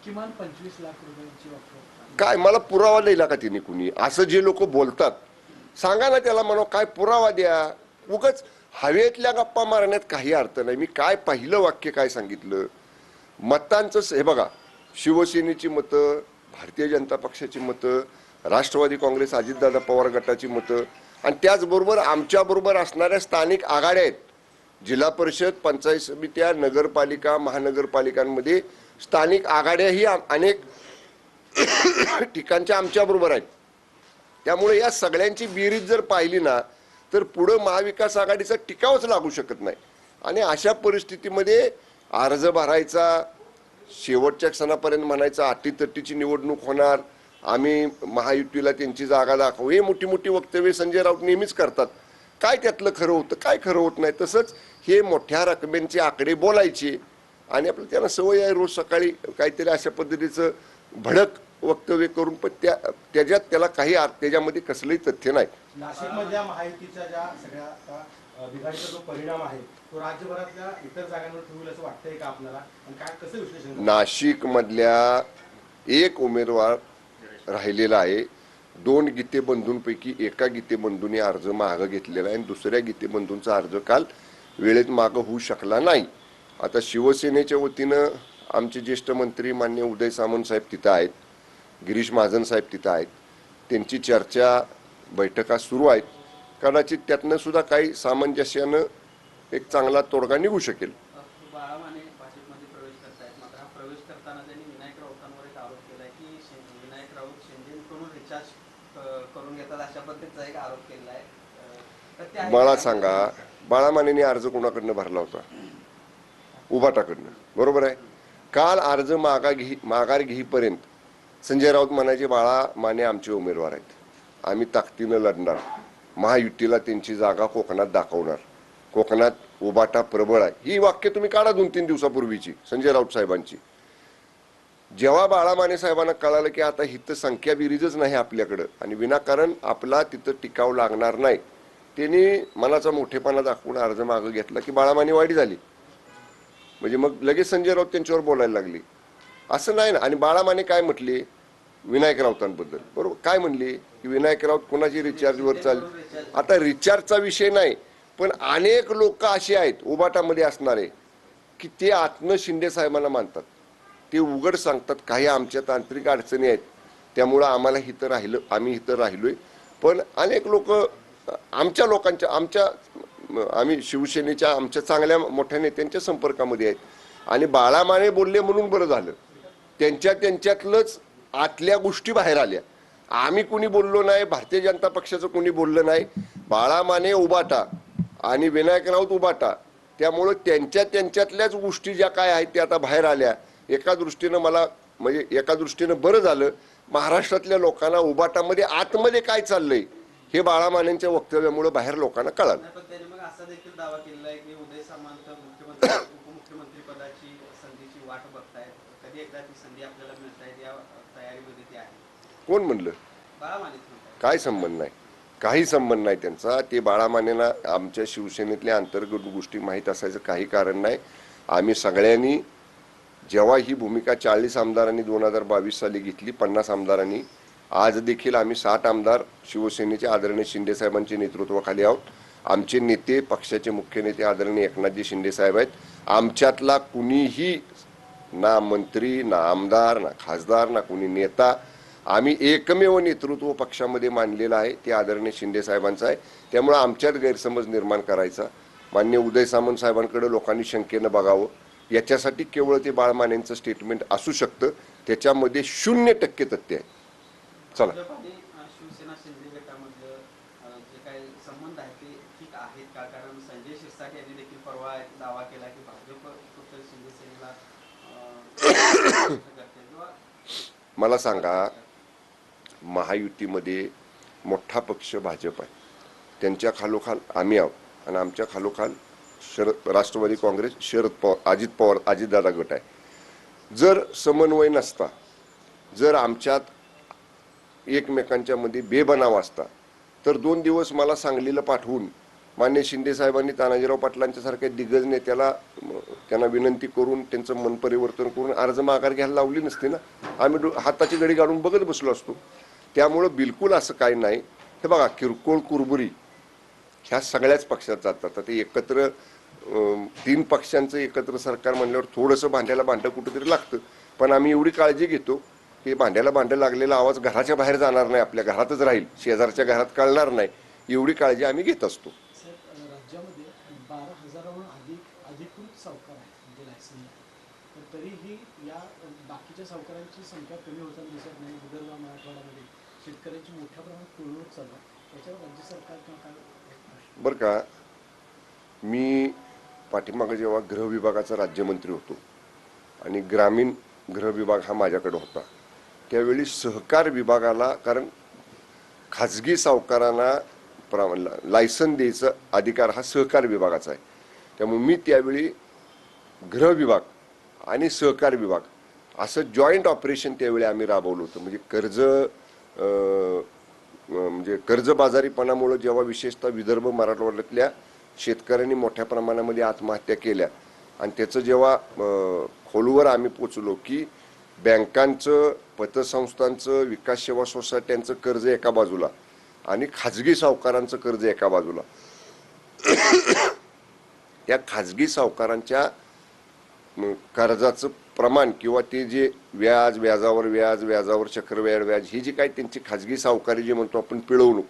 किमान 25 लाख रुपयांची ऑफर. काय मला पुरावा दिला का तिने कुणी? असं जे लोक बोलतात सांगा ना त्याला, म्हणा काय पुरावा द्या. उगाच हवेतल्या गप्पा मारण्यात काही अर्थ नाही. मी काय पहिलं वाक्य काय सांगितलं, मतांचं हे बघा, शिवसेनेची मतं, भारतीय जनता पक्षाची मतं, राष्ट्रवादी काँग्रेस अजितदादा पवार गटाची मतं आणि त्याचबरोबर आमच्याबरोबर असणाऱ्या स्थानिक आघाड्या आहेत. जिल्हा परिषद, पंचायत समित्या, नगरपालिका, महानगरपालिकांमध्ये स्थानिक आघाड्याही अनेक ठिकाणच्या आमच्याबरोबर आहेत. त्यामुळे या सगळ्यांची बेरीज जर पाहिली ना तर पुढं महाविकास आघाडीचा टिकावच लागू शकत नाही. आणि अशा परिस्थितीमध्ये अर्ज भरायचा, शेवटच्या क्षणापर्यंत म्हणायचं अटीतटीची निवडणूक होणार, आम्ही महायुतीला त्यांची जागा दाखवू, हे मोठी मोठी वक्तव्य संजय राऊत नेहमीच करतात. काय त्यातलं खरं होतं, काय खरं होत नाही. तसंच हे मोठ्या रकमेचे आकडे बोलायचे आणि आपलं त्यांना सवय आहे रोज सकाळी काहीतरी अशा पद्धतीचं भडक वक्तव्य करून, पण त्याच्यात त्याला काही त्याच्यामध्ये कसलंही तथ्य नाही. नाशिकमधल्या महायुतीच्या ज्या सगळ्या बिघाडीचा जो परिणाम आहे तो राज्यभरातल्या इतर जागांवर ठेवू असं वाटतंय का आपल्याला, आणि काय कसं विश्लेषण? नाशिक मधल्या एक उमेदवार राहिलेला आहे. 2 गीतेबंधूंपैकी एका गीतेबंधूंनी अर्ज मागं घेतलेला आहे आणि दुसऱ्या गीतेबंधूंचा अर्ज काल वेळेत मागं होऊ शकला नाही. आता शिवसेनेच्या वतीनं आमचे ज्येष्ठ मंत्री मान्य उदय सामंत साहेब तिथं आहेत, गिरीश महाजन साहेब तिथं आहेत. त्यांची चर्चा बैठका सुरू आहेत. कदाचित त्यातनं सुद्धा काही सामंजस्यानं एक चांगला तोडगा निघू शकेल. बाळा माने भाजपमध्ये प्रवेश करतायत, मात्र हा प्रवेश करताना त्यांनी विनायक राऊतांवर एक आरोप केलाय की विनायक राऊत शिंदेकडून रिचार्ज करून घेतात, अशा पद्धतीचा एक आरोप केला आहे. मला सांगा, बाळा मानेने अर्ज कोणाकडनं भरला होता? उभाटाकडनं, बरोबर आहे. काल अर्ज माघार घेईपर्यंत संजय राऊत म्हणायचे बाळा माने आमचे उमेदवार आहेत, आम्ही ताकदीनं लढणार, महायुतीला त्यांची जागा कोकणात दाखवणार, कोकणात उभाटा प्रबळ आहे. ही वाक्य तुम्ही काढा 2-3 दिवसापूर्वीची संजय राऊत साहेबांची. जेव्हा बाळा माने साहेबांना कळालं की आता हिथं संख्या बिरीजच नाही आपल्याकडं आणि विनाकारण आपला तिथं टिकाव लागणार नाही, त्यांनी मनाचा मोठेपणा दाखवून अर्ज मागं घेतला की बाळा माने वाढी झाली. म्हणजे मग लगेच संजय राऊत त्यांच्यावर बोलायला लागली. असं नाही ना. आणि बाळा माने काय म्हटले विनायक राऊतांबद्दल, बरोबर काय म्हणले की विनायक राऊत कोणाची रिचार्जवर चालले. आता रिचार्जचा विषय नाही, पण अनेक लोक असे आहेत उबाटामध्ये असणारे की ते आत्म शिंदे साहेबांना मानतात. ते उघड सांगतात काही आमच्या तांत्रिक अडचणी आहेत त्यामुळं आम्हाला इथं राहिलं, आम्ही इथं राहिलोय. पण अनेक लोक आम्ही शिवसेनेच्या आमच्या चांगल्या मोठ्या नेत्यांच्या संपर्कामध्ये आहेत आणि बाळा माने बोलले म्हणून बरं झालं. त्यांच्यातलंच आतल्या गोष्टी बाहेर आल्या. आम्ही कुणी बोललो नाही, भारतीय जनता पक्षाचं कुणी बोललं नाही. बाळा माने उबाटा आणि विनायक राऊत उबाटा, त्यामुळं त्यांच्यातल्याच गोष्टी ज्या काय आहेत त्या आता बाहेर आल्या. एका दृष्टीनं बरं झालं. महाराष्ट्रातल्या लोकांना उबाटामध्ये आतमध्ये काय चाललंय हे बाळा मानेंच्या वक्तव्यामुळे बाहेर लोकांना कळालं. पण त्यांनी मग असा देखील दावा केलेला आहे की उदय सामंत उपमुख्यमंत्री पदाची संधीची वाट बघतायत, कधी एकदा ती संधी आपल्याला मिळतायत या तयारीमध्ये ते आहे. कोण म्हणलं? बाळा माने. काय संबंध नाही, काही संबंध नाही त्यांचा. ते बाळा मानेंना आमच्या शिवसेनेतल्या अंतर्गत गोष्टी माहीत असायचं काही कारण नाही. आम्ही सगळ्यांनी जेव्हा ही भूमिका 40 आमदारांनी 2022 साली घेतली, 50 आमदारांनी, आज देखील आम्ही 60 आमदार शिवसेनेचे आदरणीय शिंदे साहेबांच्या नेतृत्वाखाली आहोत. आमचे नेते, पक्षाचे मुख्य नेते आदरणीय एकनाथजी शिंदे साहेब आहेत. आमच्यातला कुणीही ना मंत्री, ना आमदार, ना खासदार, ना कुणी नेता, आम्ही एकमेव नेतृत्व पक्षामध्ये मानलेलं आहे ते आदरणीय शिंदे साहेबांचं आहे. त्यामुळे आमच्यात गैरसमज निर्माण करायचा मान्य उदय सामंत साहेबांकडे लोकांनी शंकेनं बघावं. याच्यासाठी केवळ ते बाळा मानेंचं स्टेटमेंट असू शकतं, त्याच्यामध्ये 0% तथ्य आहे. चला, शिवसेना शिंदे गटामधलं जे काही संबंध आहेत ते ठीक आहेत का? कारण संजय शिरसाट यांनी देखील परवा एक दावा केला की भाजप शिवसेनेला मला सांगा, महायुतीमध्ये मोठा पक्ष भाजप आहे, त्यांच्या खालोखाल आम्ही आहोत आणि आमच्या खालोखाल राष्ट्रवादी काँग्रेस, शरद पवार, अजित पवार, अजितदादा गट आहे. जर समन्वय नसता, जर आमच्यात एकमेकांच्या मध्ये बेबनाव असता तर 2 दिवस मला सांगलीला पाठवून मान्य शिंदे साहेबांनी तानाजीराव पाटलांच्या सारख्या दिग्गज नेत्याला त्यांना विनंती करून त्यांचं मन परिवर्तन करून अर्ज माघार घ्यायला लावली नसती ना. आम्ही हाताची घडी काढून बघत बसलो असतो. त्यामुळं बिलकुल असं काही नाही. हे बघा, किरकोळ कुरबुरी ह्या सगळ्याच पक्षात जातात. ते एकत्र 3 पक्षांचं एकत्र सरकार म्हणल्यावर थोडंसं भांड्याला भांडं कुठेतरी लागतं. पण आम्ही एवढी काळजी घेतो की भांड्याला भांडं लागलेला आवाज घराच्या बाहेर जाणार नाही, आपल्या घरातच राहील, शेजारच्या घरात कळणार नाही, एवढी काळजी आम्ही घेत असतो. साहेब, राज्यामध्ये 12,000हून अधिकृत सावकार आहेत म्हणजे लायसन. तर तरीही या बाकीच्या सावकारांची संख्या कमी होताना दिसत नाही. विदर्भ, मराठवाड्यामध्ये शेतकऱ्यांची मोठ्या प्रमाणात पिळवणूक चालू आहे. त्याच्यावर राज्य सरकार किंवा काय? बरं का, मी पाठीमागं जेव्हा गृह विभागाचा राज्यमंत्री होतो आणि ग्रामीण गृह विभाग हा माझ्याकडे होता, त्यावेळी सहकार विभागाला, कारण खाजगी सावकारांना लायसन द्यायचा अधिकार हा सहकार विभागाचा आहे, त्यामुळे मी त्यावेळी गृह विभाग आणि सहकार विभाग असं जॉईंट ऑपरेशन त्यावेळी आम्ही राबवलं होतं. म्हणजे कर्जबाजारीपणामुळे जेव्हा विशेषतः विदर्भ मराठवाड्यातल्या शेतकऱ्यांनी मोठ्या प्रमाणामध्ये आत्महत्या केल्या आणि त्याचं जेव्हा खोलवर आम्ही पोचलो की बँकांचं, पतसंस्थांचं, विकास सेवा सोसायट्यांचं कर्ज एका बाजूला आणि खाजगी सावकारांचं कर्ज एका बाजूला, त्या खाजगी सावकारांच्या कर्जाचं प्रमाण किंवा ते जे व्याज, व्याजावर चक्रव्याढ व्याज, ही जी काही त्यांची खाजगी सावकारी जे म्हणतो आपण पिळवणूक,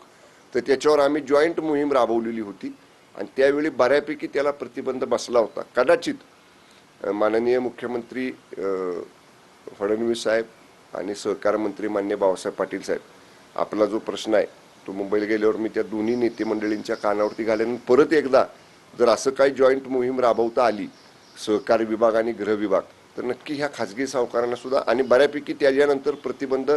तर त्याच्यावर आम्ही जॉईंट मोहीम राबवलेली होती आणि त्यावेळी बऱ्यापैकी त्याला प्रतिबंध बसला होता. कदाचित माननीय मुख्यमंत्री फडणवीस साहेब आणि सहकार मंत्री मान्य बाळासाहेब पाटील साहेब, आपला जो प्रश्न आहे तो मुंबईला गेल्यावर मी त्या दोन्ही नेते मंडळींच्या कानावरती घालेन. परत एकदा जर असं काही जॉईंट मोहीम राबवता आली सहकार विभाग आणि गृह विभाग, तर नक्की ह्या खाजगी सावकारांना सुद्धा, आणि बऱ्यापैकी त्याच्यानंतर प्रतिबंध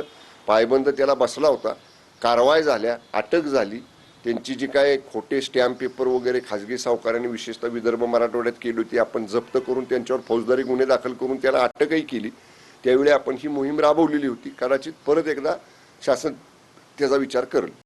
पायबंद त्याला बसला होता, कारवाई झाल्या, अटक झाली. त्यांची जी काय खोटे स्टॅम्प पेपर वगैरे खाजगी सावकारांनी विशेषतः विदर्भ मराठवाड्यात केली होती, आपण जप्त करून त्यांच्यावर फौजदारी गुन्हे दाखल करून त्याला अटकही केली. त्यावेळी आपण ही मोहीम राबवलेली होती. कदाचित परत एकदा शासन त्याचा विचार करेल.